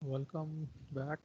Welcome back.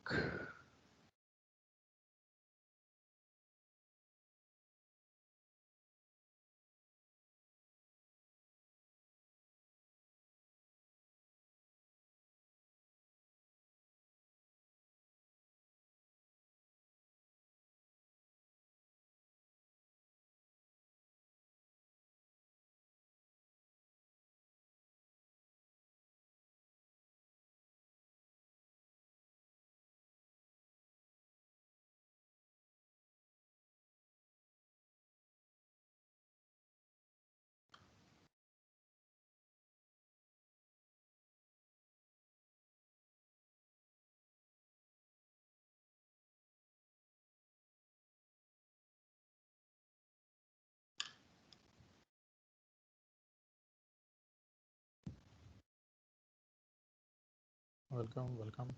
Welcome.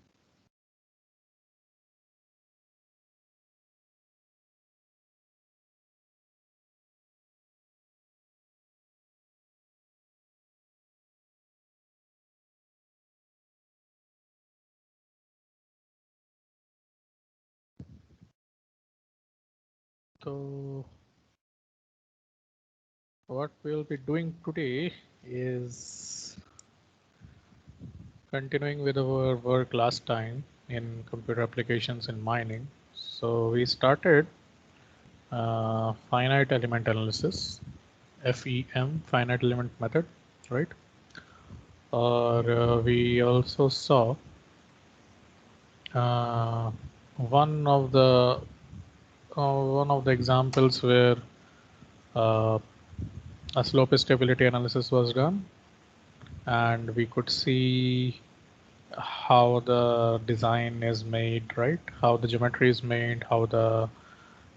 So, what we'll be doing today is continuing with our work last time in computer applications in mining. So, we started finite element analysis, FEM, finite element method, right? Or we also saw uh, one of the examples where uh, a slope stability analysis was done, and we could see how the design is made, right? How the geometry is made, how the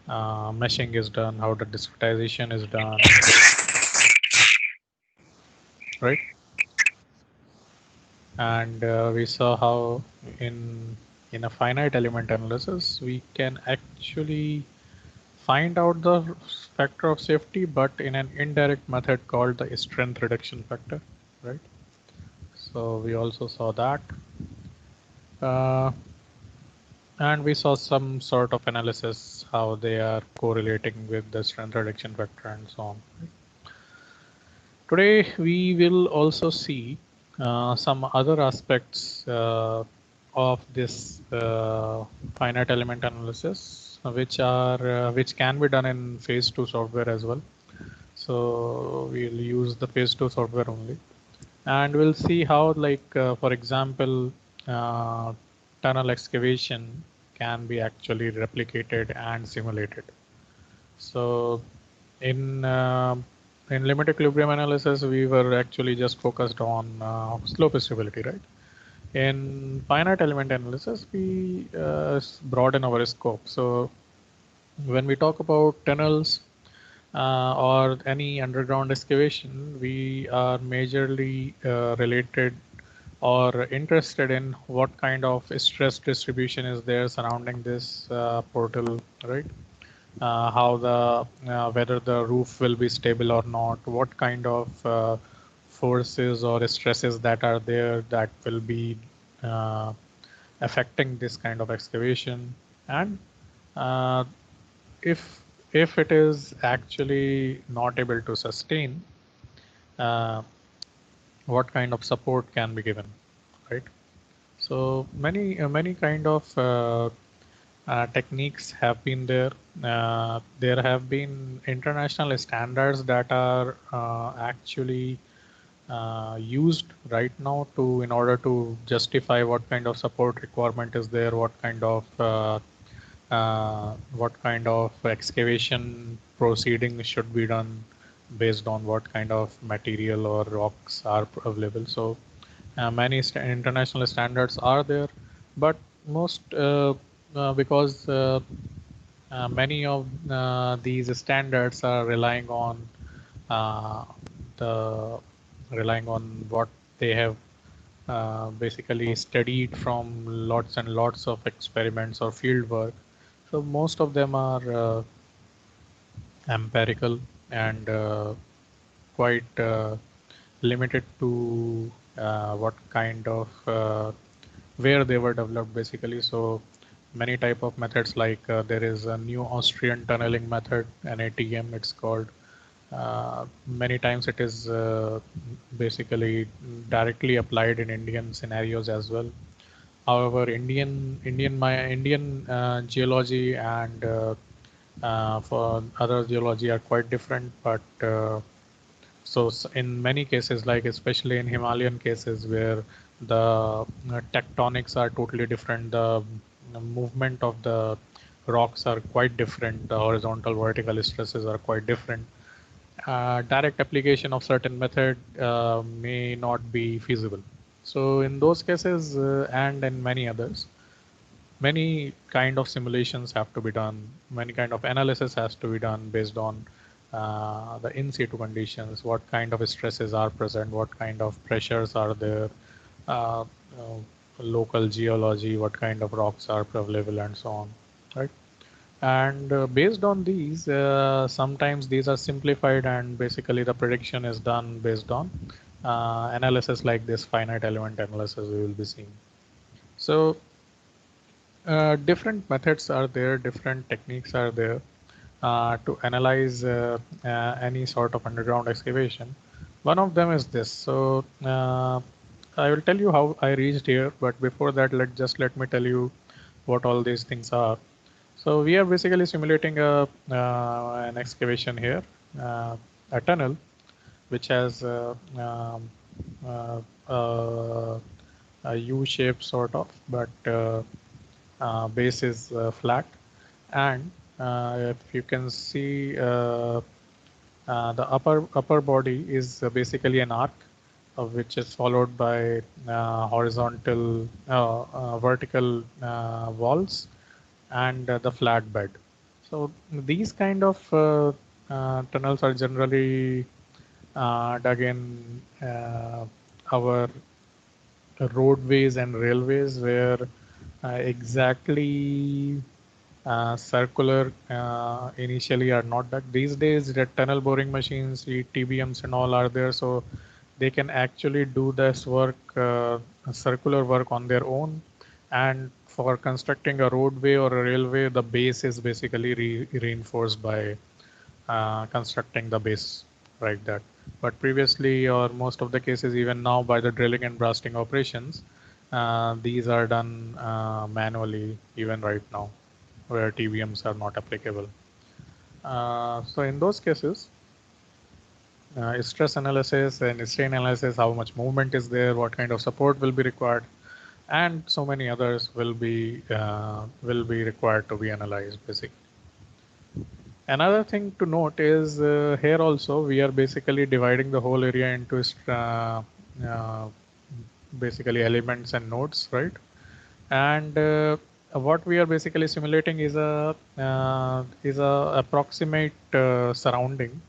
meshing is done, how the discretization is done, right? And we saw how in a finite element analysis we can actually find out the factor of safety, but in an indirect method called the strength reduction factor, right? So we also saw that. Uh, and we saw some sort of analysis how they are correlating with the strength reduction factor and so on. Today we will also see some other aspects of this finite element analysis, which can be done in phase 2 software as well. So we'll use the phase 2 software only, and we'll see how, like for example, uh, tunnel excavation can be actually replicated and simulated. So in limit equilibrium analysis, we were actually just focused on slope stability, right? In finite element analysis, we broaden our scope. So when we talk about tunnels or any underground excavation, we are majorly related or interested in what kind of stress distribution is there surrounding this portal, right? How the whether the roof will be stable or not, what kind of forces or stresses that are there that will be uh, affecting this kind of excavation, and uh, if it is actually not able to sustain, uh, what kind of support can be given, right? So many kind of techniques have been there. There have been international standards that are actually used right now to in order to justify what kind of support requirement is there, what kind of excavation proceeding should be done based on what kind of material or rocks are available. So many international standards are there, but most because many of these standards are uh, the relying on what they have basically studied from lots and lots of experiments or field work. So most of them are empirical and quite limited to what kind of where they were developed basically. So many type of methods, like there is a new Austrian tunneling method, NATM it's called. Many times it is basically directly applied in Indian scenarios as well. However, Indian geology and for other geology are quite different. But so in many cases, like especially in Himalayan cases where the tectonics are totally different, the movement of the rocks are quite different, the horizontal vertical stresses are quite different. Direct application of certain method may not be feasible. So in those cases and in many others, many kind of simulations have to be done, many kind of analysis has to be done based on the in situ conditions, what kind of stresses are present, what kind of pressures are there, uh, uh, local geology, what kind of rocks are available, and so on, right? And based on these, sometimes these are simplified and basically the prediction is done based on analysis like this finite element analysis we will be seeing. So different methods are there, different techniques are there to analyze any sort of underground excavation. One of them is this. So I will tell you how I reached here, but before that, let me tell you what all these things are. So we are basically simulating an excavation here, a tunnel, which has uh, uh, a U shape sort of, but base is flat. And if you can see, the upper body is basically an arc, which is followed by vertical walls and the flat bed. So these kind of tunnels are generally dug in our roadways and railways, where exactly circular initially are not dug. These days, the tunnel boring machines, the TBMs and all are there, so they can actually do this work, circular work on their own. And for constructing a roadway or a railway, the base is basically reinforced by constructing the base like that. But previously, or most of the cases, even now, by the drilling and blasting operations, these are done manually, even right now, where TBMs are not applicable. So in those cases, stress analysis and strain analysis, how much movement is there, what kind of support will be required, and so many others will be required to be analyzed basically. Another thing to note is here also we are basically dividing the whole area into uh, basically elements and nodes, right? And what we are basically simulating is a approximate surrounding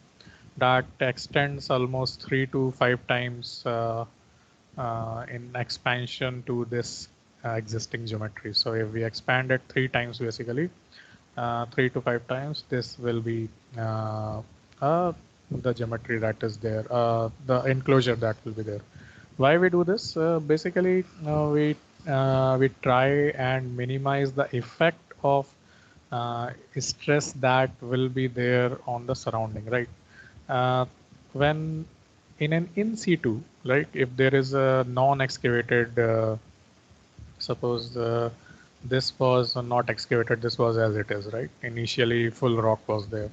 that extends almost 3 to 5 times in expansion to this existing geometry. So if we expand it 3 times, basically 3 to 5 times, this will be the geometry that is there, the enclosure that will be there. Why we do this? Basically, we try and minimize the effect of stress that will be there on the surrounding, right? When in an in situ, right, if there is a non-excavated, suppose this was not excavated, this was as it is, right? Initially, full rock was there.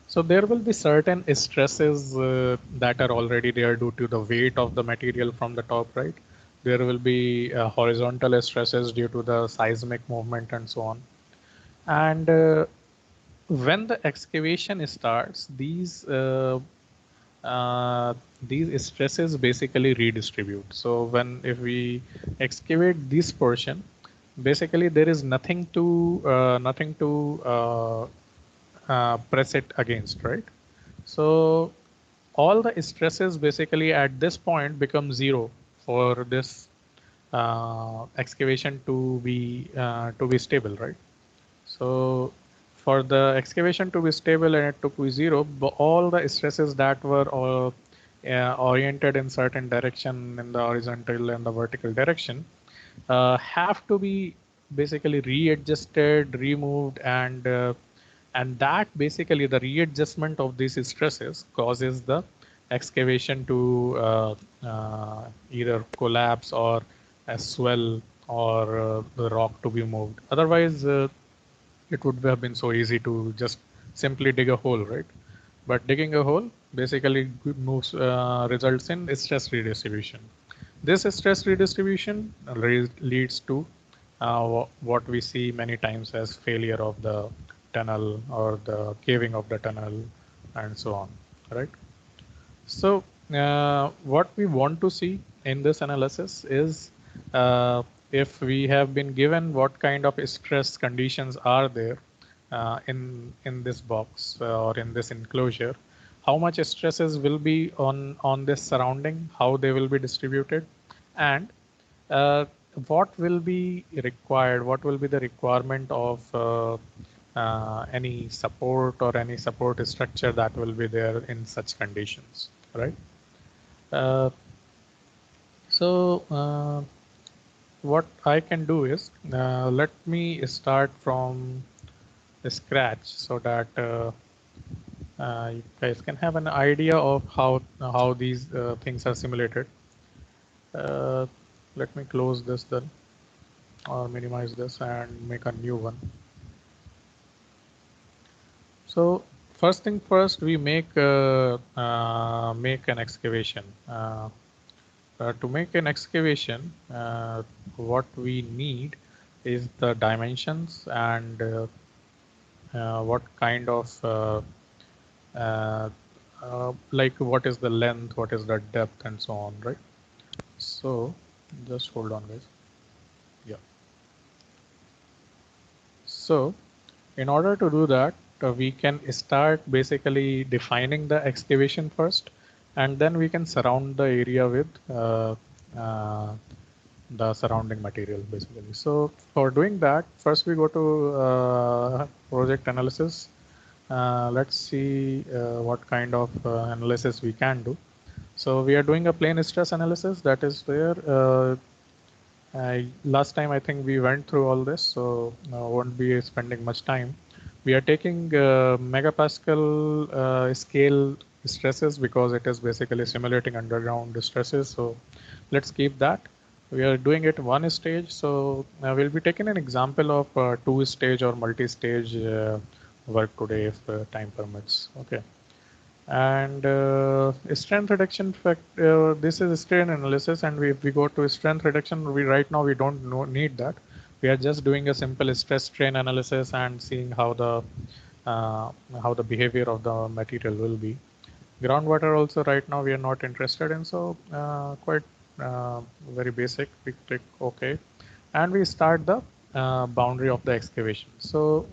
So there will be certain stresses that are already there due to the weight of the material from the top, right? There will be horizontal stresses due to the seismic movement and so on. And when the excavation starts, these stresses basically redistribute. So if we excavate this portion, basically there is nothing to press it against, right? So all the stresses basically at this point become zero for this excavation to be stable, right? So for the excavation to be stable and it to be zero, all the stresses that were oriented in certain direction in the horizontal and the vertical direction, have to be basically readjusted, removed, and that basically the readjustment of these stresses causes the excavation to either collapse or swell or the rock to be moved. Otherwise, it would have been so easy to just simply dig a hole, right? But digging a hole basically moves results in stress redistribution. This stress redistribution leads to what we see many times as failure of the tunnel or the caving of the tunnel and so on, right? So what we want to see in this analysis is if we have been given what kind of stress conditions are there in this box or in this enclosure, how much stresses will be on this surrounding, how they will be distributed, and uh, what will be required, what will be the requirement of any support or any support structure that will be there in such conditions, right? Uh, so what I can do is let me start from scratch so that you guys can have an idea of how these things are simulated. Uh, Let me close this then, or minimize this and make a new one. So first thing first, we make an excavation. To make an excavation, what we need is the dimensions and what kind of like what is the length, what is the depth, and so on, right? So just hold on, guys. Yeah. So in order to do that, we can start basically defining the excavation first, and then we can surround the area with uh, the surrounding material basically. So for doing that, first we go to project analysis. Let's see what kind of analysis we can do. So we are doing a plane stress analysis, that is where last time I think we went through all this, so won't be spending much time. We are taking megapascal scale stresses because it is basically simulating underground stresses. So let's keep that. We are doing it one stage. So we'll be taking an example of two stage or multi-stage work today if time permits. Okay. And strength reduction fact, this is strain analysis, and if we go to strength reduction, we right now we don't need that. We are just doing a simple stress strain analysis and seeing uh, how the behavior of the material will be. Groundwater also right now we are not interested in, so quite very basic. We click OK, and we start the boundary of the excavation. So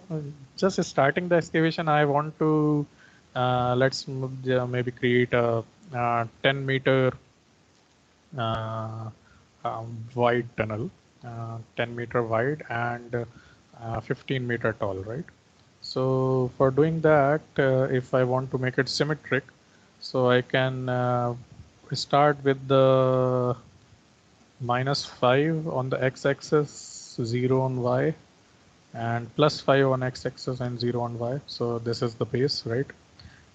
just starting the excavation, I want to let's maybe create a 10-meter uh, wide tunnel, 10-meter wide and 15-meter tall, right? So for doing that, if I want to make it symmetric, so I can start with the -5 on the x-axis, 0 on y, and +5 on x-axis and 0 on y. So this is the base, right?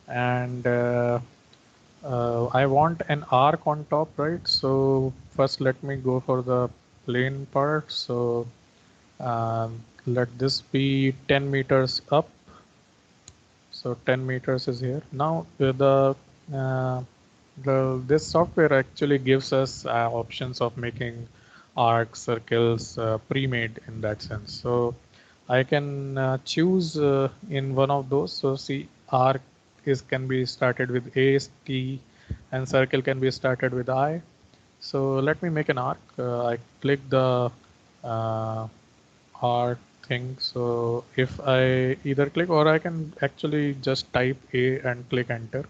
And I want an arc on top, right? So first let me go for the plane part. So let this be 10 meters up. So 10 meters is here. Now uh, this software actually gives us options of making arcs, circles pre-made in that sense. So I can choose in one of those. So see, arc can be started with A, T, and circle can be started with I. So let me make an arc. I click the uh, arc thing. So if I either click, or I can actually just type A and click enter.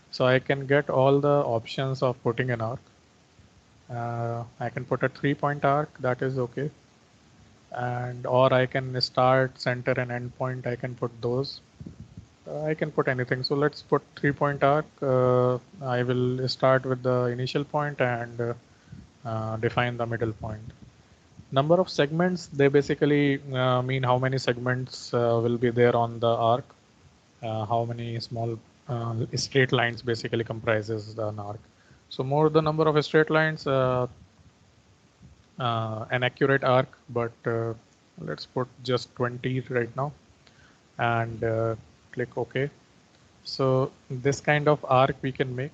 So I can get all the options of putting an arc. I can put a 3-point arc, that is okay. And or I can start, center, and end point. I can put those. I can put anything. So let's put 3-point arc. I will start with the initial point and define the middle point. Number of segments, they basically mean how many segments will be there on the arc, how many small straight lines basically comprises an arc. So more the number of straight lines, an accurate arc, but let's put just 20 right now and click OK. So this kind of arc we can make.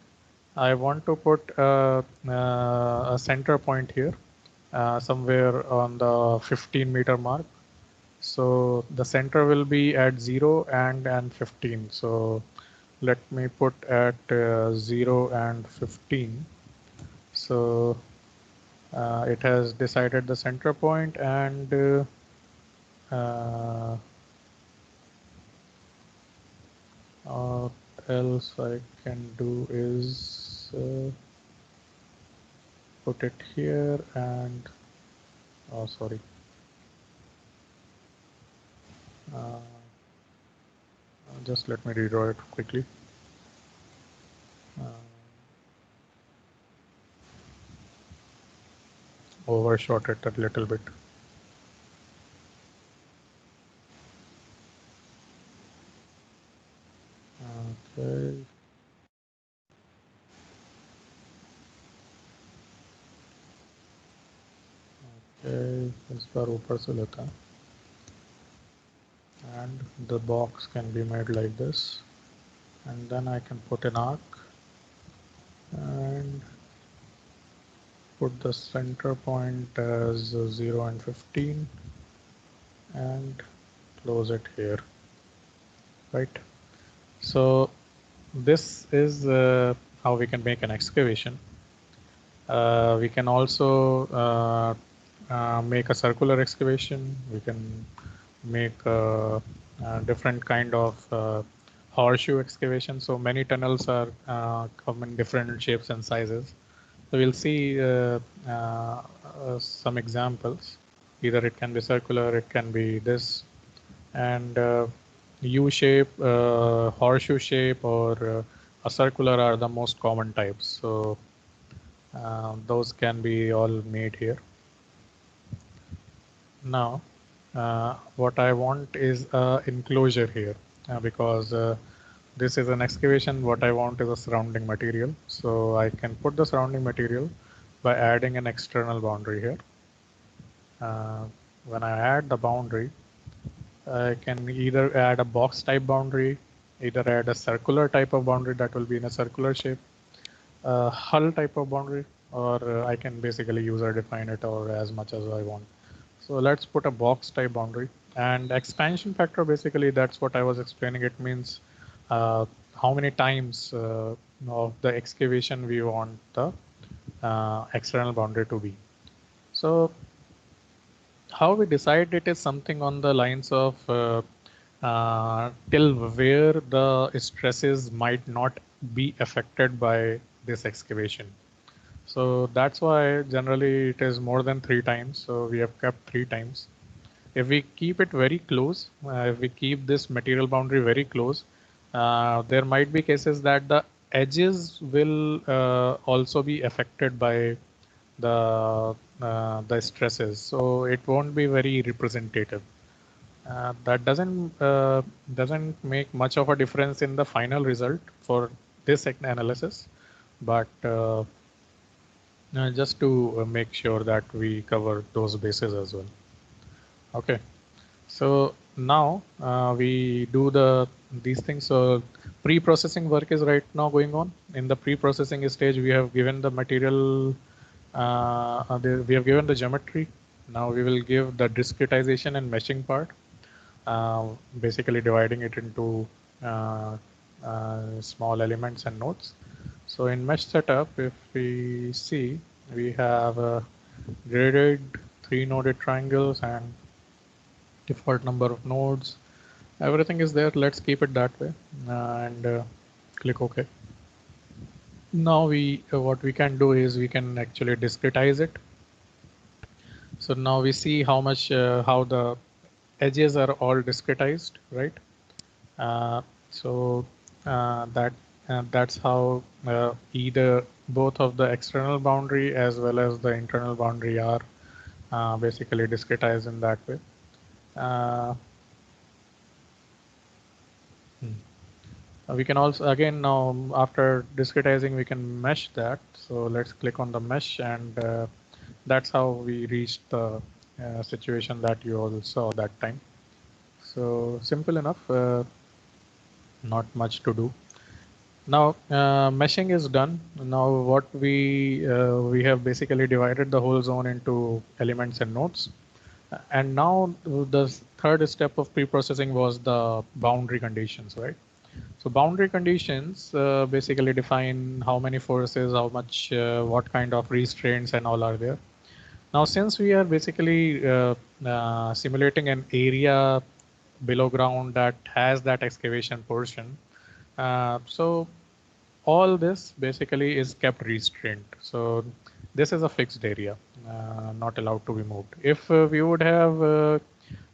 I want to put a center point here, somewhere on the 15-meter mark. So the center will be at 0 and 15. So let me put at 0 and 15. So it has decided the center point, and what else I can do is put it here and sorry. Just let me redraw it quickly. Overshot it a little bit. Okay. Okay, इस बार ऊपर से लेता है. And the box can be made like this, and then I can put an arc and put the center point as 0 and 15 and close it here, right? So this is how we can make an excavation. We can also make a circular excavation. We can make a different kind of horseshoe excavation. So many tunnels are come in different shapes and sizes. So we'll see some examples. Either it can be circular, it can be this, and U shape, horseshoe shape, or a circular are the most common types. So those can be all made here. Now, what I want is a enclosure here because this is an excavation. What I want is a surrounding material. So I can put the surrounding material by adding an external boundary here. When I add the boundary, I can either add a box type boundary, either add a circular type of boundary that will be in a circular shape, hull type of boundary, or I can basically user define it or as much as I want. So let's put a box type boundary, and expansion factor, basically that's what I was explaining. It means how many times of the excavation we want the external boundary to be. So how we decide it is something on the lines of till where the stresses might not be affected by this excavation. So that's why generally it is more than 3 times. So we have kept 3 times. If we keep it very close, if we keep this material boundary very close, there might be cases that the edges will also be affected by the stresses. So it won't be very representative. That doesn't make much of a difference in the final result for this analysis, but just to make sure that we cover those bases as well. Okay, so now we do these things. So pre-processing work is right now going on. In the pre-processing stage, we have given the material, we have given the geometry. Now we will give the discretization and meshing part, basically dividing it into small elements and nodes. So in mesh setup, if we see, we have graded 3 noded triangles and default number of nodes. Everything is there. Let's keep it that way and click OK. Now what we can do is we can actually discretize it. So now we see how much how the edges are all discretized, right? So that's how either both of the external boundary as well as the internal boundary are basically discretize in that way. We can also, again, now after discretizing, we can mesh that. So let's click on the mesh, and that's how we reached the situation that you all saw that time. So simple enough, not much to do. Now meshing is done. Now what we have basically divided the whole zone into elements and nodes. And now the third step of pre-processing was the boundary conditions, right? So boundary conditions basically define how many forces, how much, what kind of restraints and all are there. Now, since we are basically simulating an area below ground that has that excavation portion, so all this basically is kept restrained. So this is a fixed area, not allowed to be moved. If we would have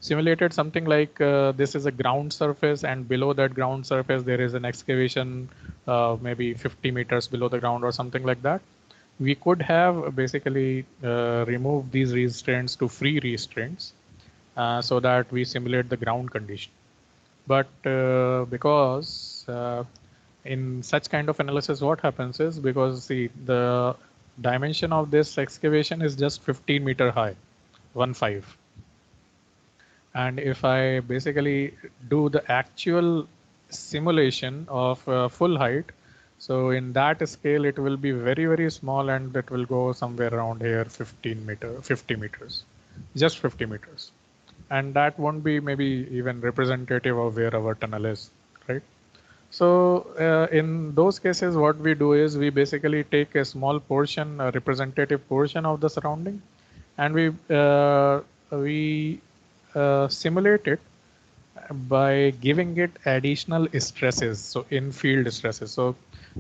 simulated something like this is a ground surface, and below that ground surface there is an excavation maybe 50 meters below the ground or something like that, we could have basically removed these restraints to free restraints so that we simulate the ground condition. But because in such kind of analysis, what happens is, because the dimension of this excavation is just 15-meter high, 1.5. And if I basically do the actual simulation of full height, so in that scale, it will be very, very small, and it will go somewhere around here, 50 meters, just 50 meters. And that won't be maybe even representative of where our tunnel is, right? So in those cases, what we do is we basically take a small portion, a representative portion of the surrounding, and we simulate it by giving it additional stresses, so in field stresses. So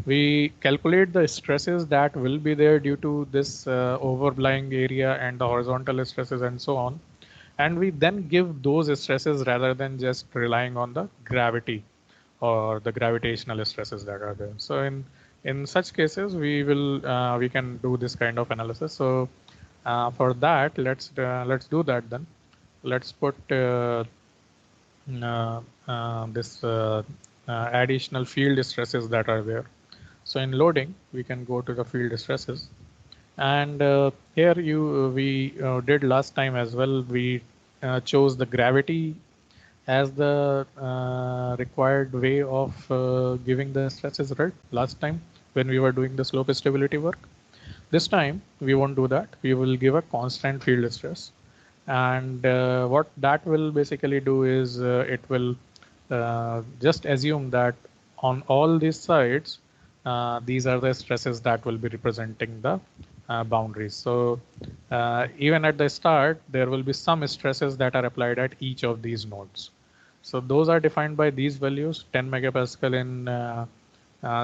we calculate the stresses that will be there due to this overlying area and the horizontal stresses and so on. And we then give those stresses rather than just relying on the gravity or the gravitational stresses that are there. So in such cases, we can do this kind of analysis. So for that, let's do that then. Let's put this additional field stresses that are there. So in loading, we can go to the field stresses, and here we did last time as well. We chose the gravity as the required way of giving the stresses, right? Last time when we were doing the slope stability work. This time we won't do that. We will give a constant field stress. And what that will basically do is it will just assume that on all these sides, these are the stresses that will be representing the boundaries. So even at the start, there will be some stresses that are applied at each of these nodes. So those are defined by these values: 10 megapascal in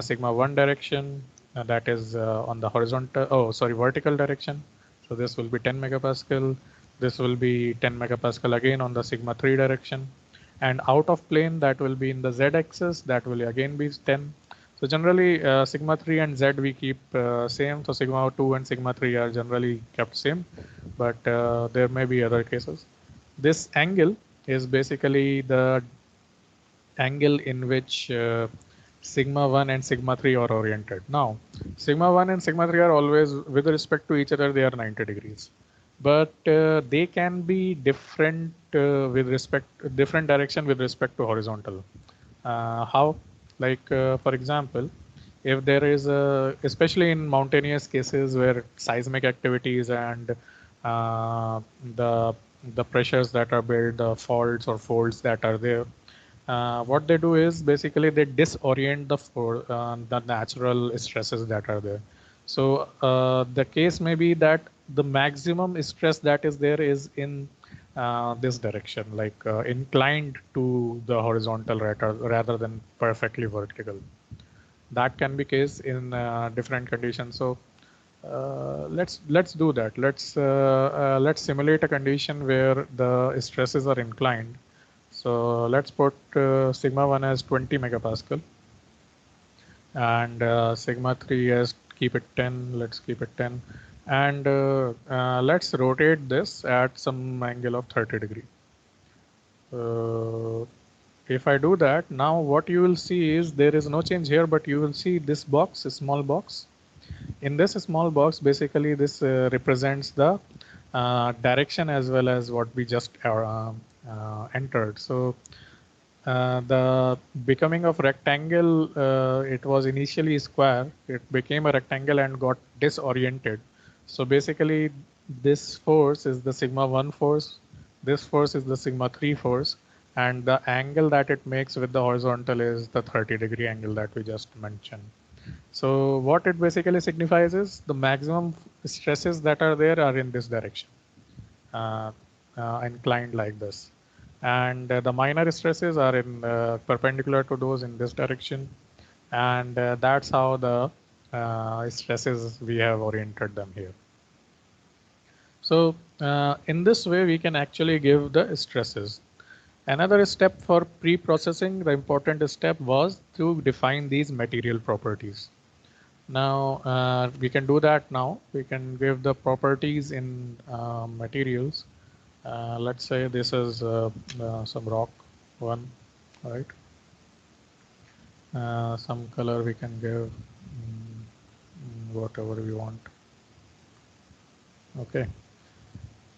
sigma 1 direction, that is on the vertical direction. So this will be 10 megapascal. This will be 10 megapascal again on the sigma 3 direction. And out of plane, that will be in the z-axis, that will again be 10. So generally sigma 3 and z we keep same. So sigma 2 and sigma 3 are generally kept same, but there may be other cases. This angle is basically the angle in which sigma 1 and sigma 3 are oriented. Now, sigma 1 and sigma 3 are always, with respect to each other, they are 90 degrees. But they can be different different direction with respect to horizontal. How? Like, for example, if there is especially in mountainous cases where seismic activities and the pressures that are built, the faults or folds that are there, what they do is basically they disorient the natural stresses that are there. So the case may be that the maximum stress that is there is in this direction, like inclined to the horizontal rather than perfectly vertical. That can be case in different conditions. So let's do that. Let's simulate a condition where the stresses are inclined. So let's put sigma 1 as 20 megapascal, and sigma 3 as keep it 10. Let's keep it 10. And let's rotate this at some angle of 30 degree. If I do that, now what you will see is there is no change here, but you will see this box, a small box. In this small box, basically this represents the direction as well as what we just entered. So the becoming of rectangle, it was initially square, it became a rectangle and got disoriented. So basically this force is the sigma 1 force, this force is the sigma 3 force, and the angle that it makes with the horizontal is the 30-degree angle that we just mentioned. So what it basically signifies is the maximum stresses that are there are in this direction, uh, inclined like this. And the minor stresses are in perpendicular to those in this direction. And that's how the stresses we have oriented them here. So in this way, we can actually give the stresses. Another step for pre-processing, the important step was to define these material properties. Now we can do that now. We can give the properties in materials. Let's say this is some rock one, right? Some color we can give whatever we want. Okay.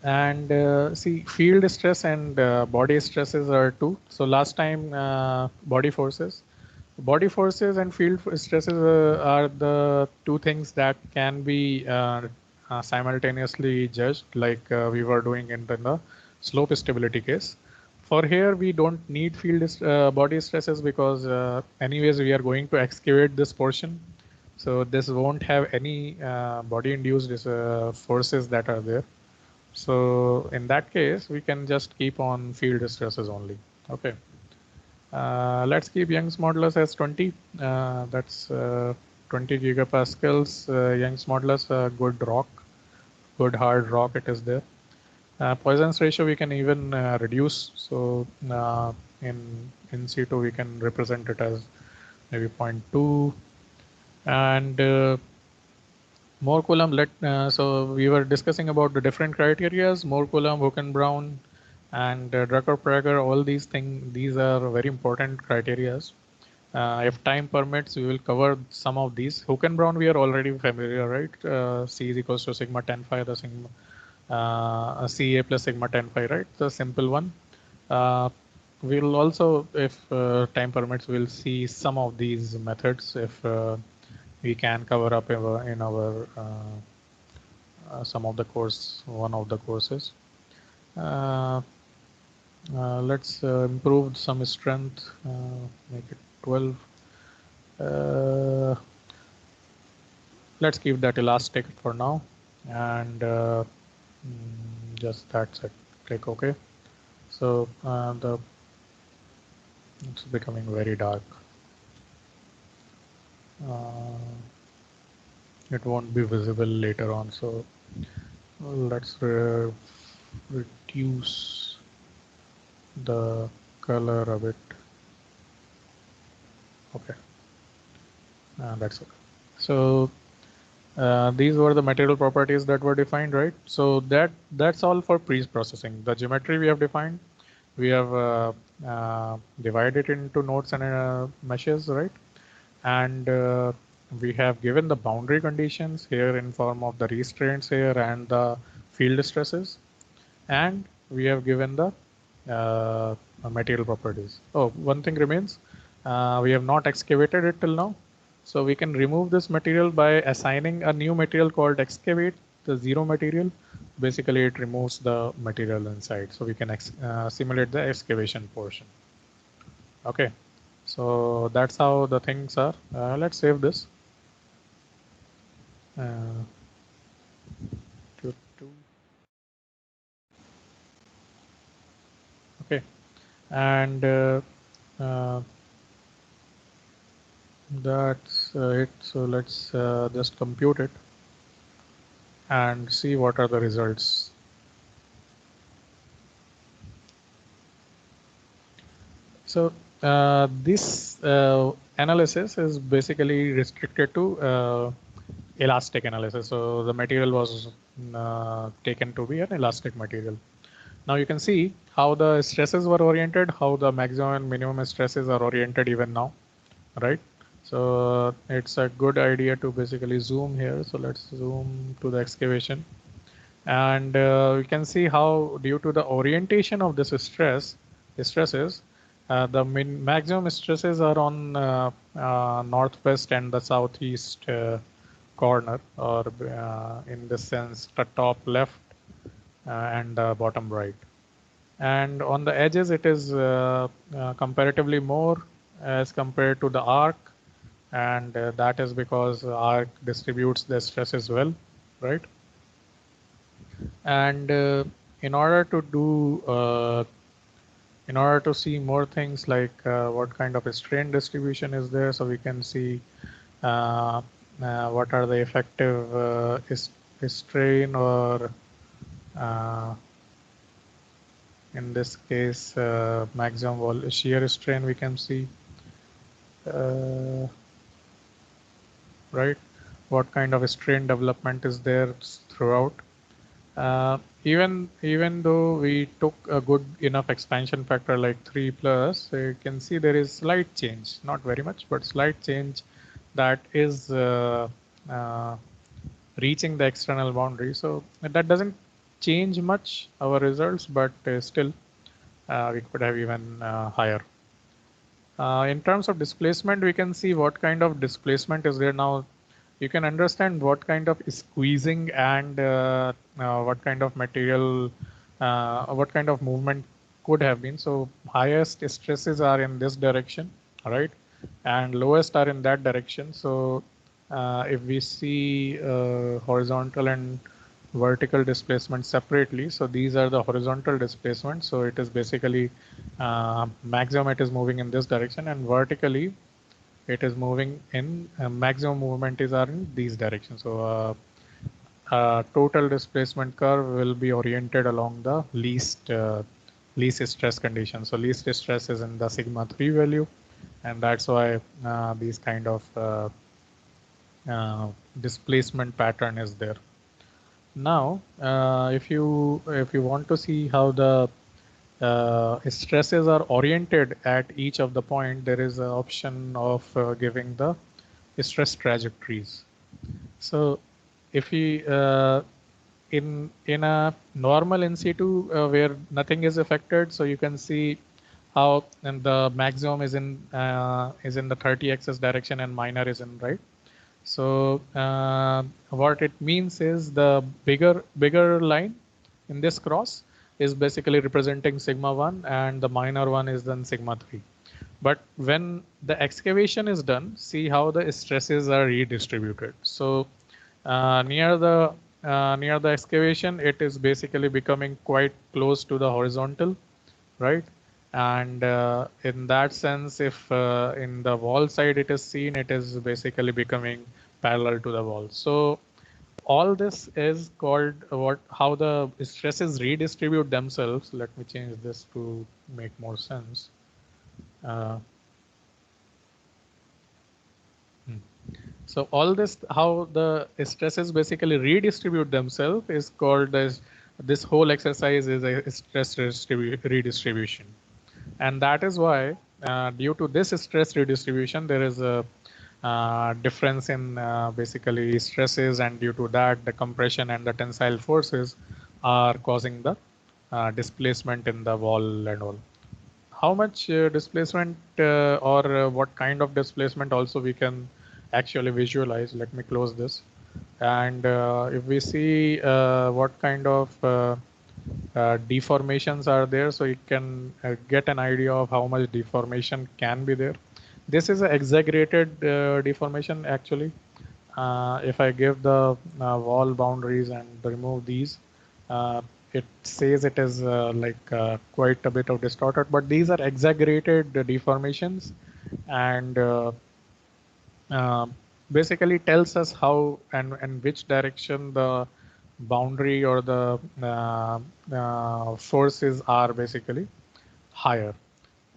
And see, field stress and body stresses are two. So last time body forces and field stresses are the two things that can be simultaneously judged, like we were doing in the slope stability case. For here, we don't need field body stresses because anyways we are going to excavate this portion. So this won't have any body induced forces that are there. So in that case, we can just keep on field stresses only. Okay. Let's keep Young's modulus as 20. That's 20 gigapascals. Young's modulus, good rock, good hard rock. It is there. Poisson's ratio we can even reduce. So in situ we can represent it as maybe 0.2. And Moore Coulomb, so we were discussing about the different criterias, Moore Coulomb, Hook and Brown, and Drucker Prager. All these things, these are very important criterias. If time permits, we will cover some of these. Hook and Brown, we are already familiar, right? C is equals to sigma 10 phi, the sigma CA plus sigma 10 phi, right? The simple one. We'll also, if time permits, we'll see some of these methods if we can cover up in our some of the course, one of the courses. Let's improve some strength, make it 12. Let's keep that elastic for now, and just that's it. Click OK. So it's becoming very dark. It won't be visible later on, so let's reduce the color a bit. Okay, that's it. So these were the material properties that were defined, right? So that's all for pre-processing. The geometry we have defined, we have divided into nodes and meshes, right? And we have given the boundary conditions here in form of the restraints here and the field stresses, and we have given the material properties. Oh, one thing remains. We have not excavated it till now. So we can remove this material by assigning a new material called excavate, the zero material. Basically, it removes the material inside. So we can simulate the excavation portion. Okay. So that's how the things are. Let's save this. Okay, and that's it. So let's just compute it and see what are the results. So this analysis is basically restricted to elastic analysis. So the material was taken to be an elastic material. Now you can see how the stresses were oriented, how the maximum and minimum stresses are oriented even now, right? So it's a good idea to basically zoom here. So let's zoom to the excavation. And you can see how due to the orientation of this stresses, the maximum stresses are on northwest and the southeast corner, or in this sense, the top left and bottom right. And on the edges, it is comparatively more as compared to the arc, and that is because arc distributes the stress as well, right? And in order to do in order to see more things like what kind of a strain distribution is there, so we can see what are the effective strain, or in this case maximum shear strain we can see, right, what kind of a strain development is there throughout. Even though we took a good enough expansion factor like 3 plus, you can see there is slight change, not very much, but slight change that is reaching the external boundary. So that doesn't change much our results, but still we could have even higher. In terms of displacement, we can see what kind of displacement is there now. You can understand what kind of squeezing and what kind of material, what kind of movement could have been. So highest stresses are in this direction, right? And lowest are in that direction. So if we see horizontal and vertical displacement separately, so these are the horizontal displacement. So it is basically maximum, it is moving in this direction, and vertically it is moving in maximum movement are in these directions. So total displacement curve will be oriented along the least stress condition. So least stress is in the sigma 3 value, and that's why these kind of displacement pattern is there. Now if you want to see how the stresses are oriented at each of the point, there is an option of giving the stress trajectories. So if we in a normal in situ where nothing is affected, so you can see how, and the maximum is in the 30 axis direction and minor is in right. So what it means is the bigger line in this cross is basically representing sigma 1, and the minor one is then sigma 3. But when the excavation is done, see how the stresses are redistributed. So near the excavation, it is basically becoming quite close to the horizontal, right? And in that sense, if in the wall side it is seen, it is basically becoming parallel to the wall. So all this is called how the stresses redistribute themselves. Let me change this to make more sense. So all this, how the stresses basically redistribute themselves, is called as, this whole exercise is a stress redistribution. And that is why due to this stress redistribution, there is a difference in basically stresses, and due to that the compression and the tensile forces are causing the displacement in the wall and all. How much displacement or what kind of displacement also we can actually visualize. Let me close this. And if we see what kind of deformations are there, so you can get an idea of how much deformation can be there. This is an exaggerated deformation actually. If I give the wall boundaries and remove these, it says it is quite a bit of distorted, but these are exaggerated deformations, and basically tells us how and which direction the boundary or the forces are basically higher.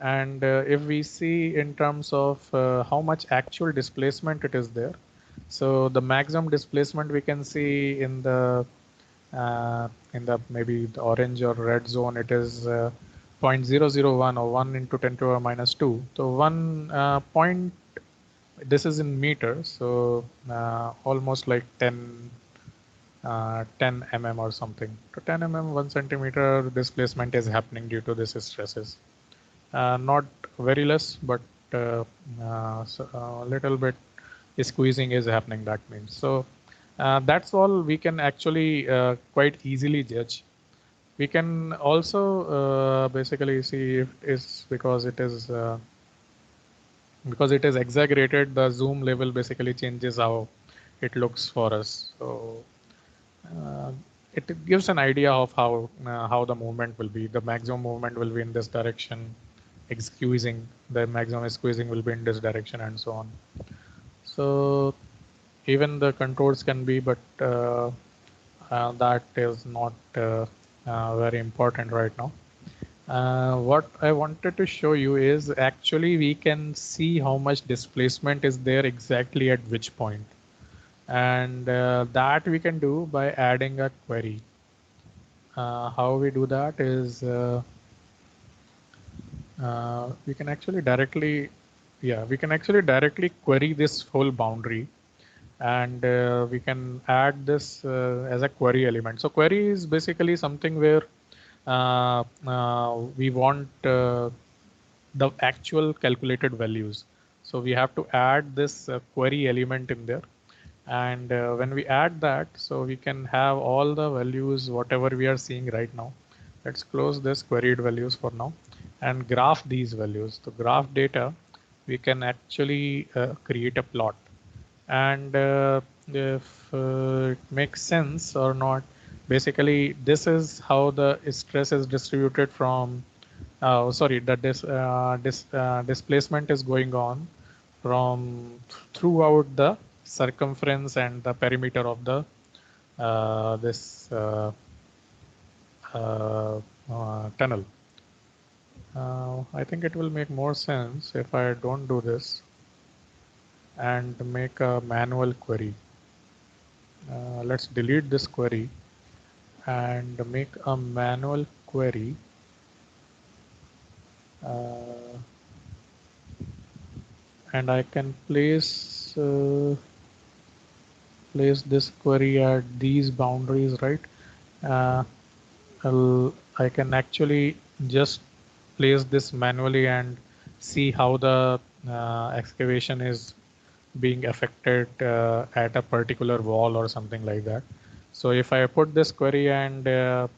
And if we see in terms of how much actual displacement it is there, So the maximum displacement we can see in the maybe the orange or red zone, it is 0.001 or 1 into 10 to the minus 2. So one point, this is in meters, so almost like 10 mm or something. To 10 mm, 1 centimeter displacement is happening due to this stresses. Not very less, but so a little bit squeezing is happening, that means. So that's all we can actually quite easily judge. We can also basically see if it is because it is exaggerated, the zoom level basically changes how it looks for us. So uh, it gives an idea of how the movement will be. The maximum movement will be in this direction, squeezing. The maximum squeezing will be in this direction, and so on. So even the contours can be, but that is not very important right now. What I wanted to show you is actually we can see how much displacement is there exactly at which point. And that we can do by adding a query. How we do that is we can actually directly, we can actually directly query this whole boundary, and we can add this as a query element. So query is basically something where we want the actual calculated values. So we have to add this query element in there. And when we add that, so we can have all the values, whatever we are seeing right now. Let's close this queried values for now and graph these values. To graph data, we can actually create a plot. And if it makes sense or not, basically this is how the stress is distributed from sorry, the displacement is going on from throughout the circumference and the perimeter of the this tunnel. I think it will make more sense if I don't do this and make a manual query. Let's delete this query and make a manual query. Uh, and I can place this query at these boundaries, right? Uh, I can actually just place this manually and see how the excavation is being affected at a particular wall or something like that. So if I put this query and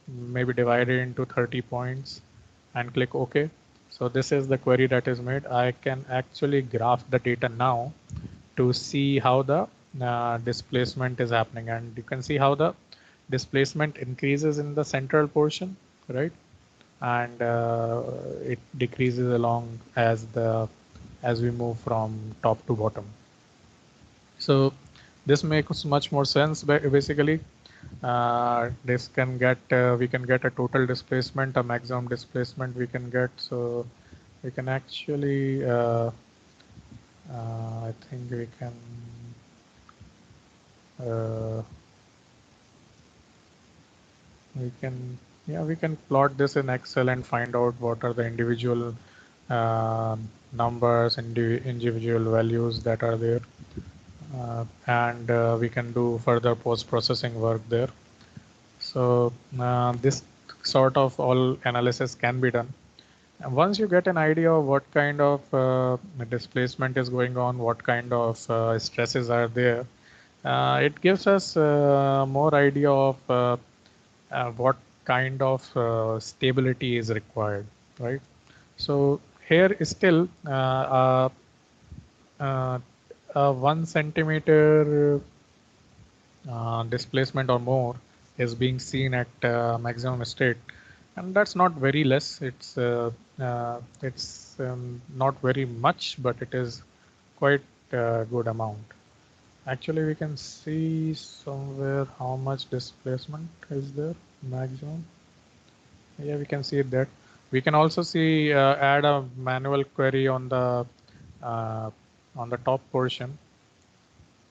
maybe divide it into 30 points and click OK. So this is the query that is made. I can actually graph the data now to see how the displacement is happening, and you can see how the displacement increases in the central portion, right? And it decreases along as we move from top to bottom. So this makes much more sense. Basically, this can get we can get a total displacement, a maximum displacement we can get. So we can actually I think we can uh, we can plot this in Excel and find out what are the individual numbers and individual values that are there, and we can do further post-processing work there. So this sort of all analysis can be done. And once you get an idea of what kind of displacement is going on, what kind of stresses are there, it gives us more idea of what kind of stability is required, right? So here is still 1 centimeter displacement or more is being seen at maximum state, and that's not very less. It's not very much, but it is quite a good amount. Actually, we can see somewhere how much displacement is there maximum. Yeah, we can see it there. We can also see add a manual query uh, on the top portion.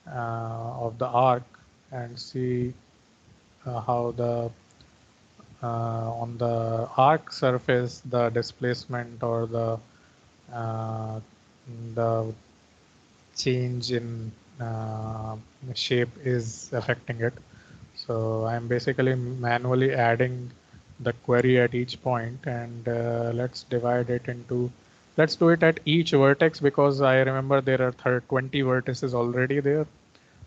of the arc and see how the on the arc surface the displacement or uh, the change in shape is affecting it. So I'm basically manually adding the query at each point, and let's divide it into, let's do it at each vertex, because I remember there are 20 vertices already there.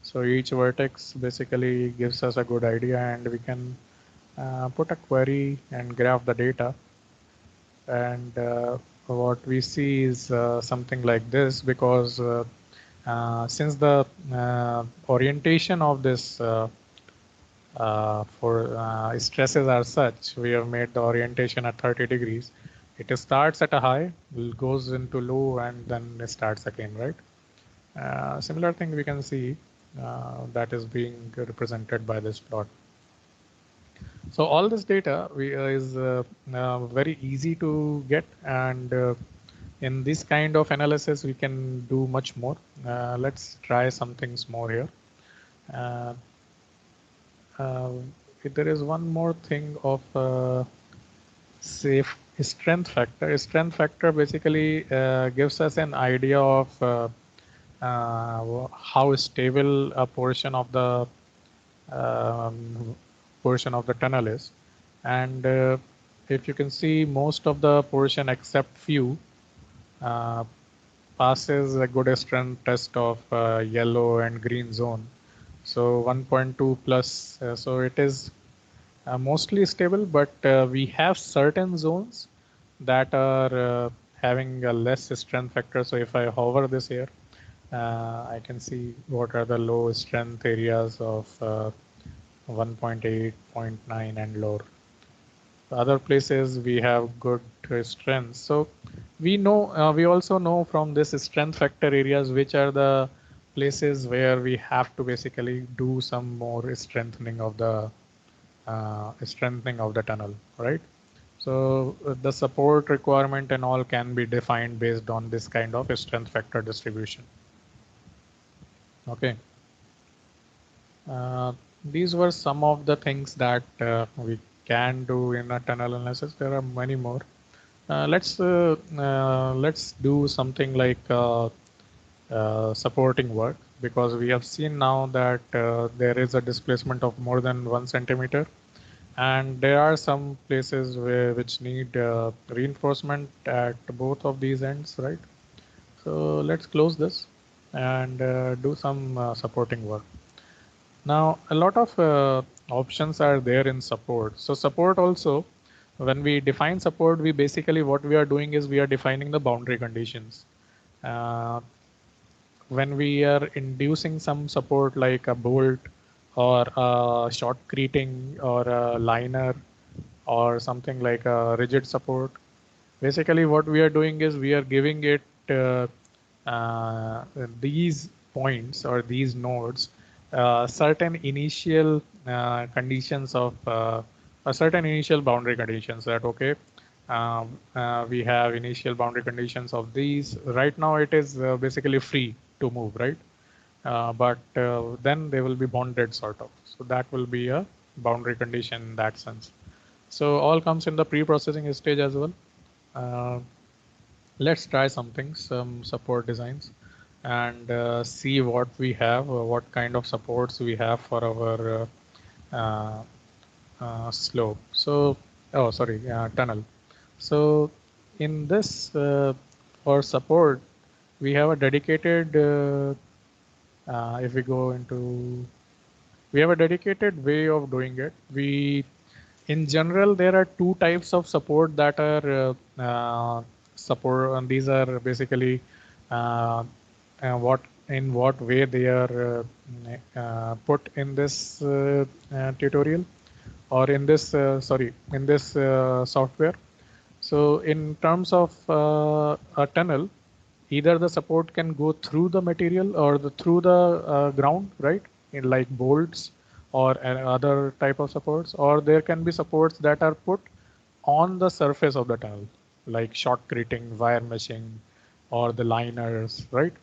So each vertex basically gives us a good idea, and we can put a query and graph the data. And what we see is something like this, because since the orientation of this for stresses are such, we have made the orientation at 30 degrees. It starts at a high, goes into low, and then it starts again, right? Similar thing we can see that is being represented by this plot. So all this data is very easy to get, and in this kind of analysis we can do much more. Let's try some things more here. Uh, uh, there is one more thing of safe strength factor. Strength factor basically gives us an idea of how stable a portion of the tunnel is. And if you can see, most of the portion except few uh, passes a good strength test of yellow and green zone. So 1.2 plus, so it is mostly stable, but we have certain zones that are having a less strength factor. So if I hover this here, I can see what are the low strength areas of 1.8, 0.9 and lower. Other places we have good strength. So we know, we also know from this strength factor areas which are the places where we have to basically do some more strengthening of the tunnel, right? So the support requirement and all can be defined based on this kind of strength factor distribution. Okay. These were some of the things that we can do in a tunnel analysis. There are many more. Let's do something like supporting work, because we have seen now that there is a displacement of more than 1 centimeter, and there are some places which need reinforcement at both of these ends, right? So let's close this and do some supporting work. Now, a lot of options are there in support. So support also, when we define support, we basically, what we are doing is we are defining the boundary conditions. Uh, when we are inducing some support like a bolt or a shotcreting or a liner or something like a rigid support, basically what we are doing is we are giving it uh, these points or these nodes certain initial conditions of a certain initial boundary conditions, that okay, we have initial boundary conditions of these. Right now it is basically free to move, right? But then they will be bonded sort of. So that will be a boundary condition in that sense. So all comes in the pre-processing stage as well. Uh, let's try something, some support designs, and see what we have, what kind of supports we have for our slope. So, oh, sorry, tunnel. So in this, for support, we have a dedicated, if we go into, we have a dedicated way of doing it. In general, there are two types of support that are support, and these are basically uh, what in what way they are put in this tutorial, or in this in this software. So in terms of a tunnel, either the support can go through the material or through the ground, right? In like bolts or other type of supports, or there can be supports that are put on the surface of the tunnel, like shotcreting, wire meshing, or the liners, right?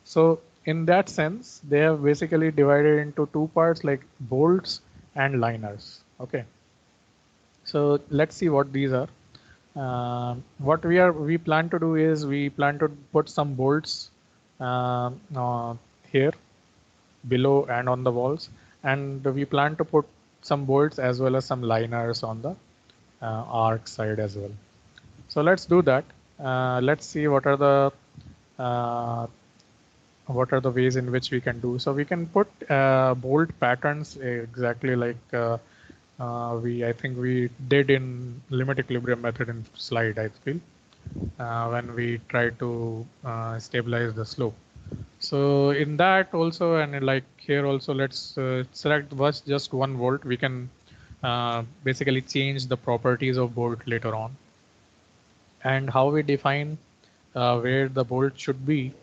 So in that sense, they have basically divided into two parts, like bolts and liners. Okay. So let's see what these are. What we plan to do is we plan to put some bolts here below and on the walls, and we plan to put some bolts as well as some liners on the arc side as well. So let's do that. Let's see uh, what are the ways in which we can do. So we can put bolt patterns exactly like I think we did in limit equilibrium method in slide, I feel, when we try to stabilize the slope. So in that also, and like here also, let's select just 1 volt. We can basically change the properties of bolt later on. And how we define where the bolt should be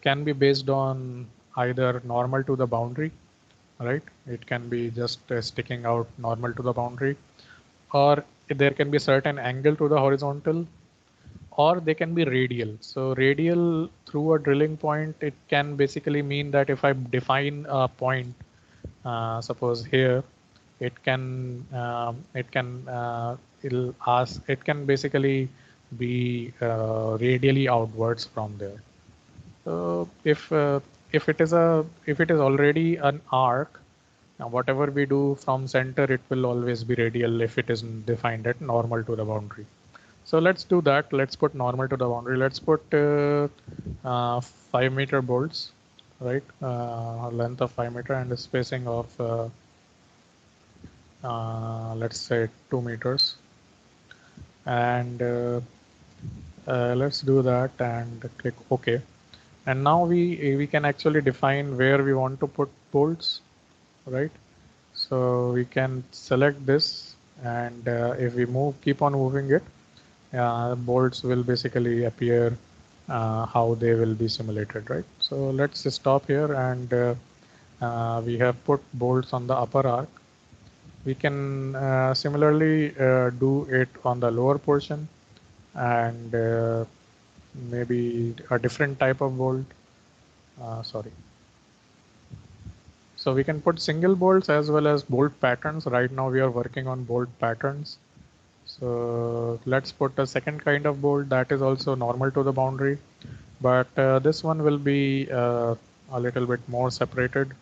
can be based on either normal to the boundary, right? It can be just sticking out normal to the boundary, or there can be certain angle to the horizontal, or they can be radial. So radial through a drilling point, it can basically mean that if I define a point, suppose here, it can basically be radially outwards from there. So if it is already an arc, now whatever we do from center, it will always be radial if it is defined at normal to the boundary. So let's do that. Let's put normal to the boundary. Let's put 5 meter bolts, right? Length of 5 meter and a spacing of let's say 2 meters. And let's do that and click OK. And now we can actually define where we want to put bolts, right? So we can select this, and if we keep on moving it, bolts will basically appear how they will be simulated, right? So let's stop here, and we have put bolts on the upper arc. We can similarly do it on the lower portion, and maybe a different type of bolt. Sorry. So we can put single bolts as well as bolt patterns. Right now we are working on bolt patterns. So let's put a second kind of bolt that is also normal to the boundary, but this one will be a little bit more separated.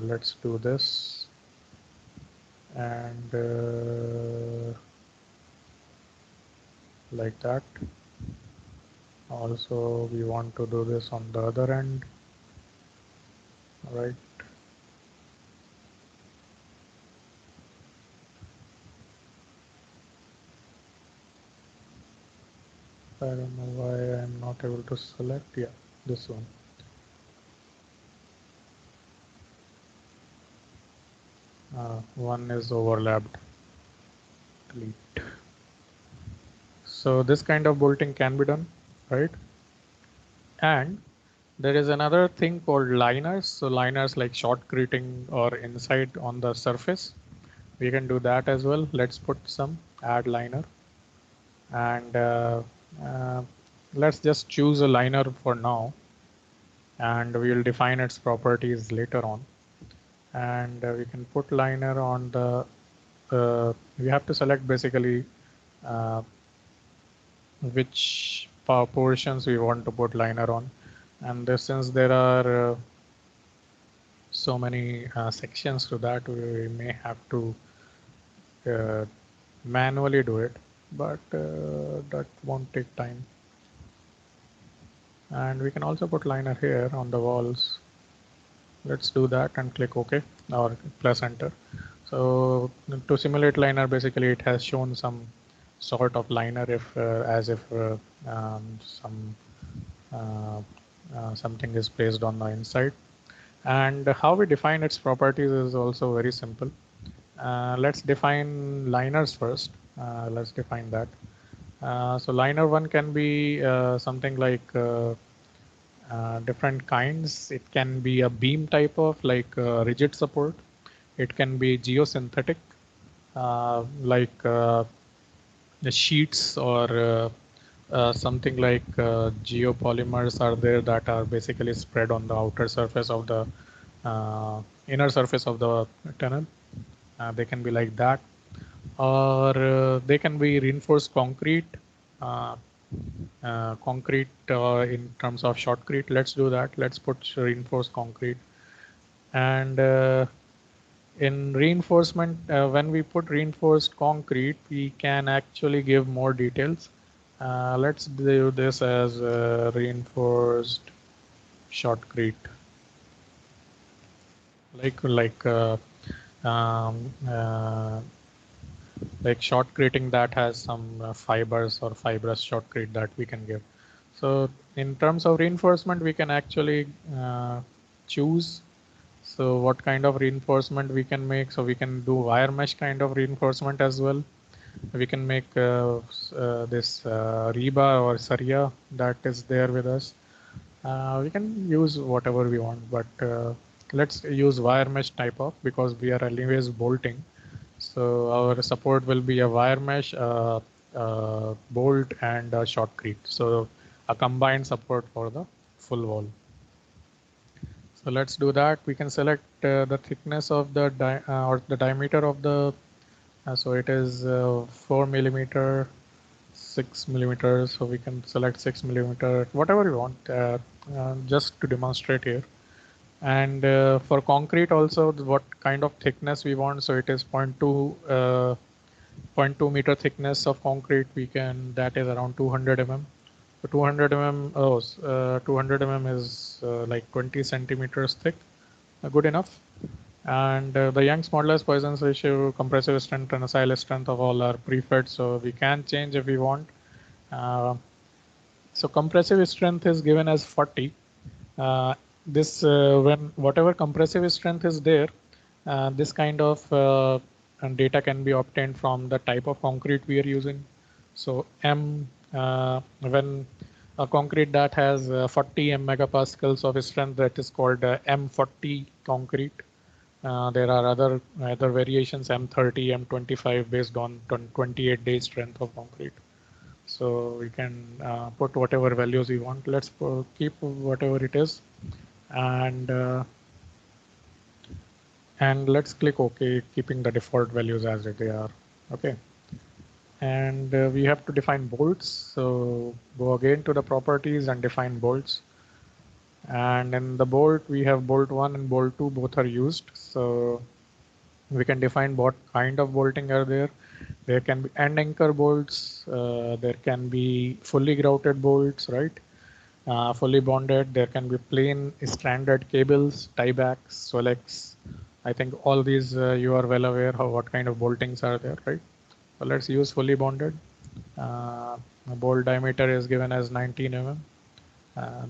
Let's do this, and like that. Also, we want to do this on the other end, right? I don't know why I'm not able to select. Yeah, this one. One is overlapped. Delete. So this kind of bolting can be done, right? And there is another thing called liners. So liners like shotcreting or inside on the surface. We can do that as well. Let's put some add liner, and uh, let's just choose a liner for now, and we'll define its properties later on. And we can put liner on the we have to select basically uh, which portions we want to put liner on, and since there are so many sections to that, we may have to uh, manually do it, but that won't take time. And we can also put liner here on the walls. Let's do that and click OK or plus enter. So to simulate liner, basically it has shown some sort of liner as if something is placed on the inside. And how we define its properties is also very simple. Let's define liners first. Let's define that. So liner one can be something like different kinds. It can be a beam type of like rigid support. It can be geosynthetic, like the sheets or something like geopolymers are there that are basically spread on the outer surface of the inner surface of the tunnel. They can be like that, or they can be reinforced concrete. Uh, Concrete in terms of shotcrete. Let's do that. Let's put reinforced concrete. And in reinforcement, when we put reinforced concrete, we can actually give more details. Let's do this as reinforced shotcrete, like um, uh, like shotcreting that has some fibers or fibrous shotcrete that we can give. So in terms of reinforcement, we can actually choose. So what kind of reinforcement we can make? So we can do wire mesh kind of reinforcement as well. We can make this rebar or saria that is there with us. We can use whatever we want, but let's use wire mesh type of, because we are anyways bolting. So our support will be a wire mesh, bolt, and a shotcrete. So a combined support for the full wall. So let's do that. We can select the thickness of the or the diameter of the. So it is 4 millimeter, 6 millimeters. So we can select 6 millimeter, whatever you want, just to demonstrate here. And for concrete also, what kind of thickness we want. So it is 0.2 meter thickness of concrete. We can, that is around 200 mm. So 200 mm, 200 mm is like 20 centimeters thick, good enough. And the Young's modulus, Poisson's ratio, compressive strength, tensile strength of all are prefed, so we can change if we want. So compressive strength is given as 40. This when whatever compressive strength is there, this kind of data can be obtained from the type of concrete we are using. So when a concrete that has 40 megapascals of strength, that is called M40 concrete. There are other variations, M30, M25, based on 28 days strength of concrete. So we can put whatever values we want. Let's keep whatever it is, and let's click OK, keeping the default values as they are. Okay. And we have to define bolts. So go again to the properties and define bolts. And in the bolt, we have bolt 1 and bolt 2, both are used. So we can define what kind of bolting are there. There can be end anchor bolts. There can be fully grouted bolts, right? Fully bonded. There can be plain stranded cables, tiebacks, Solex. I think all these you are well aware of what kind of boltings are there, right? So let's use fully bonded. The bolt diameter is given as 19 mm.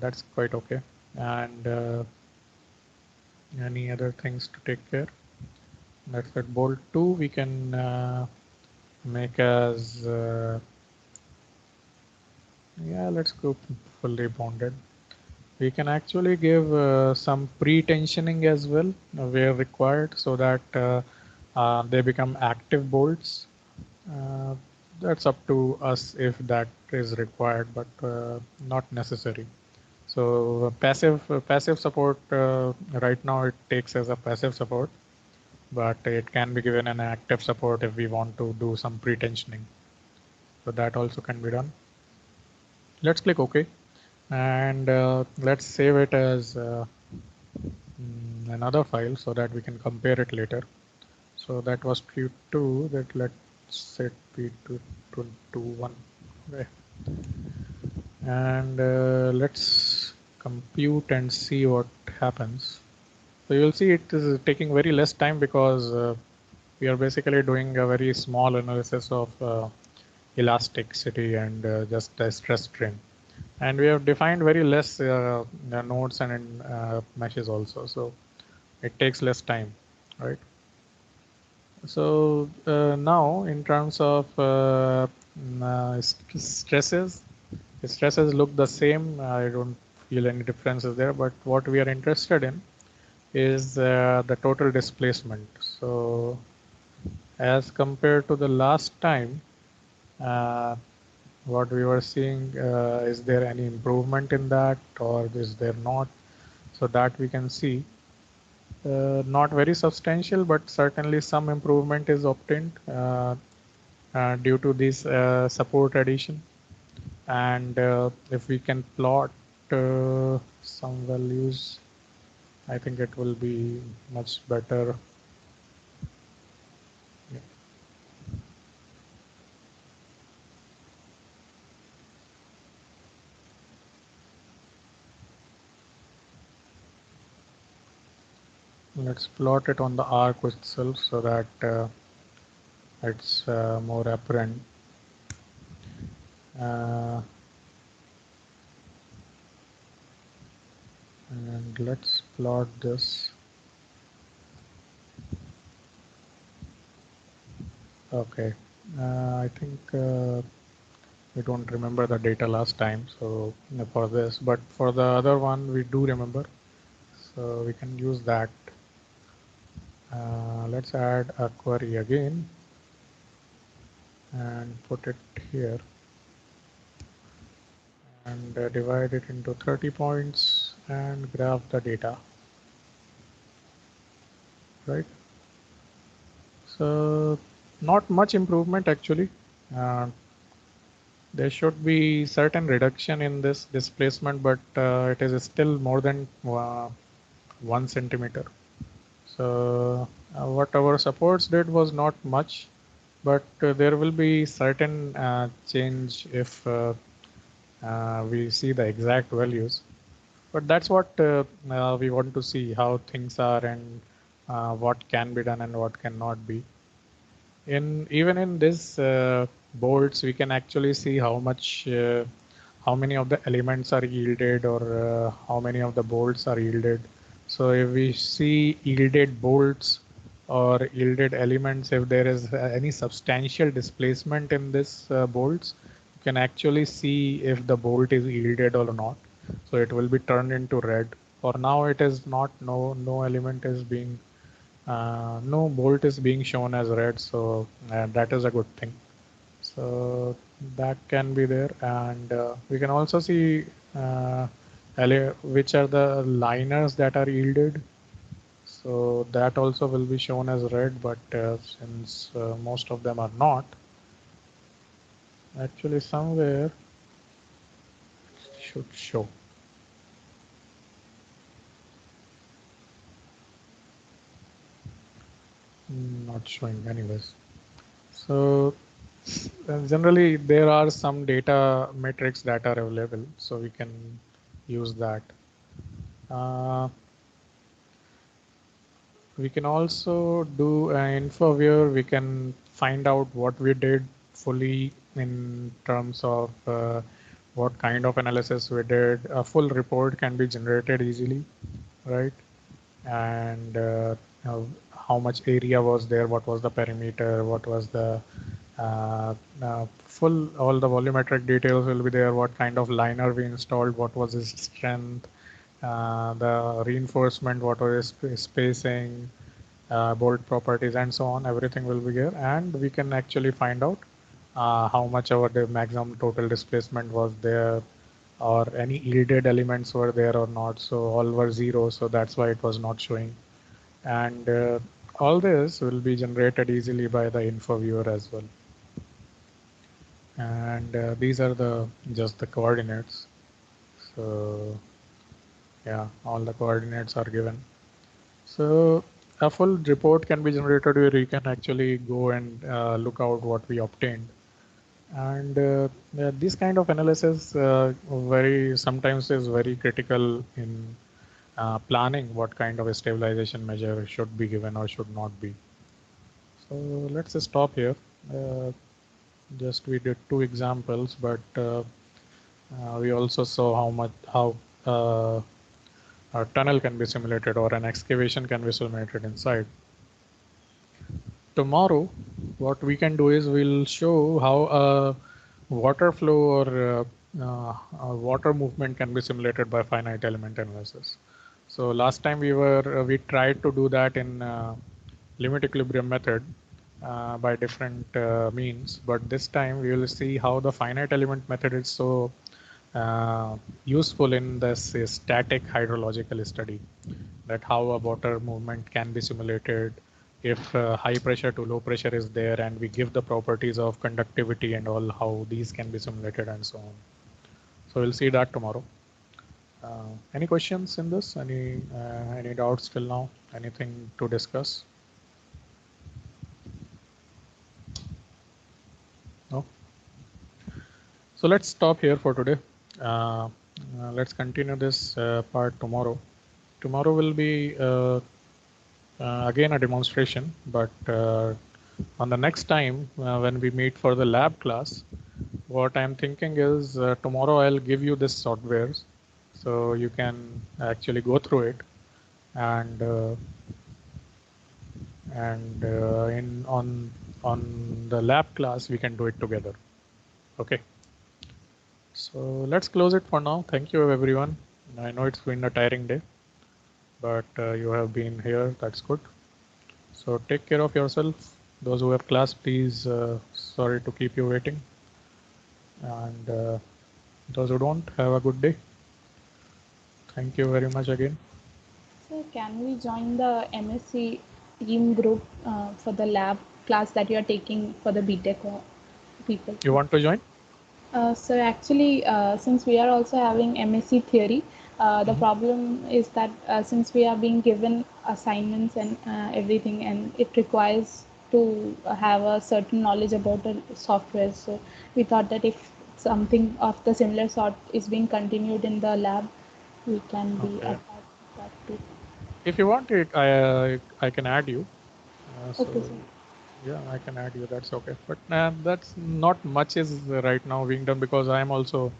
That's quite okay. And any other things to take care? That's at bolt 2. We can make as yeah, let's go fully bonded. We can actually give some pre-tensioning as well where required, so that they become active bolts. That's up to us if that is required, but not necessary. So passive support, right now it takes as a passive support, but it can be given an active support if we want to do some pre-tensioning. So that also can be done. Let's click OK, and let's save it as another file so that we can compare it later. So that was Q2. That let's set P221. Okay. And let's compute and see what happens. So you'll see it is taking very less time, because we are basically doing a very small analysis of elasticity and just the stress strain. And we have defined very less nodes and meshes also. So it takes less time, right? So now in terms of stresses look the same. I don't feel any differences there, but what we are interested in is the total displacement. So as compared to the last time, uh, what we were seeing, is there any improvement in that or is there not? So that we can see. Not very substantial, but certainly some improvement is obtained due to this support addition. And if we can plot some values, I think it will be much better. Yeah. Let's plot it on the arc itself so that it's more apparent. Uh, and let's plot this. Okay, I think we don't remember the data last time, so for this, but for the other one we do remember, so we can use that. Let's add a query again and put it here and divide it into 30 points and graph the data, right? So not much improvement actually. There should be certain reduction in this displacement, but it is still more than 1 centimeter. So what our supports did was not much, but there will be certain change if we see the exact values. But that's what we want to see, how things are and what can be done and what cannot be. Even in this bolts, we can actually see how many of the elements are yielded or how many of the bolts are yielded. So if we see yielded bolts or yielded elements, if there is any substantial displacement in this bolts, you can actually see if the bolt is yielded or not. So it will be turned into red. For now, it is not. No element is being no bolt is being shown as red, so that is a good thing. So that can be there, and we can also see which are the liners that are yielded. So that also will be shown as red, but since most of them are not, actually somewhere it should show. Not showing anyways. So generally there are some data metrics that are available, so we can use that. We can also do an info where we can find out what we did fully in terms of what kind of analysis we did. A full report can be generated easily, right? And how much area was there, what was the perimeter, what was the all the volumetric details will be there, what kind of liner we installed, what was its strength, the reinforcement, what was its spacing, bolt properties, and so on. Everything will be here, and we can actually find out how much our the maximum total displacement was there, or any yielded elements were there or not. So all were zero, so that's why it was not showing. And all this will be generated easily by the info viewer as well. And these are the just the coordinates. So yeah, all the coordinates are given. So a full report can be generated where you can actually go and look out what we obtained. And yeah, this kind of analysis very sometimes is very critical in planning what kind of a stabilization measure should be given or should not be. So let's stop here. Uh, just we did 2 examples, but we also saw how uh, a tunnel can be simulated or an excavation can be simulated inside. Tomorrow, what we can do is we'll show how a water flow or a water movement can be simulated by finite element analysis. So last time we tried to do that in limit equilibrium method, by different means, but this time we will see how the finite element method is so useful in this static hydrological study, that how a water movement can be simulated if high pressure to low pressure is there, and we give the properties of conductivity and all, how these can be simulated and so on. So we'll see that tomorrow. Any questions in this? Any doubts till now? Anything to discuss? No? So let's stop here for today. Let's continue this part tomorrow. Tomorrow will be again a demonstration, but on the next time when we meet for the lab class, what I'm thinking is tomorrow I'll give you this software so you can actually go through it, and on the lab class we can do it together. Okay. So let's close it for now. Thank you everyone. I know it's been a tiring day, but you have been here. That's good. So take care of yourself. Those who have class, please, sorry to keep you waiting. And those who don't, have a good day. Thank you very much again. So can we join the MSc team group for the lab class that you are taking for the BTech people? You want to join? So actually, since we are also having MSc theory, the problem is that since we are being given assignments and everything, and it requires to have a certain knowledge about the software. So we thought that if something of the similar sort is being continued in the lab, we can be Okay. attached to that too. If you want it, I can add you. So Okay, sir. yeah, I can add you. That's okay. But that's not much is right now being done because I am also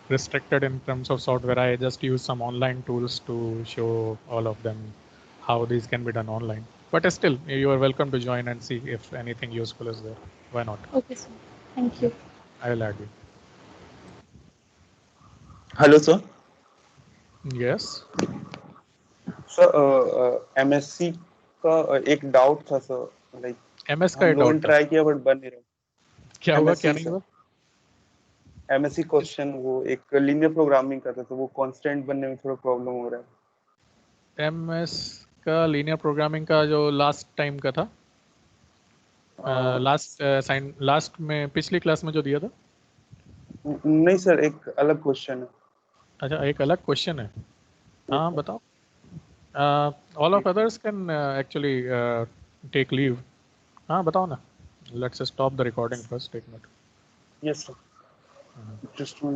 restricted in terms of software. I just use some online tools to show all of them how these can be done online. But still, you are welcome to join and see if anything useful is there. Why not? Okay, sir. Thank Yeah, you. I will add you. Hello, sir. Yes. Sir MSc का एक doubt था sir like MS का हम लोगों doubt ने था? Try किया but बन नहीं क्या रहा हुआ? क्या एमएससी नहीं सर हुआ? एमएससी क्वेश्चन वो एक लीनियर प्रोग्रामिंग का था तो वो कांस्टेंट बनने में थोड़ा प्रॉब्लम हो रहा MS का लीनियर प्रोग्रामिंग का जो लास्ट टाइम का था, है लास्ट में पिछली क्लास में जो दिया था? नहीं सर एक अलग क्वेश्चन है अच्छा, एक अलग क्वेश्चन है. Yes, हाँ, sir. बताओ. All of others can actually take leave. हाँ, बताओ ना. Let's stop the recording first. Take note. Yes, sir. Just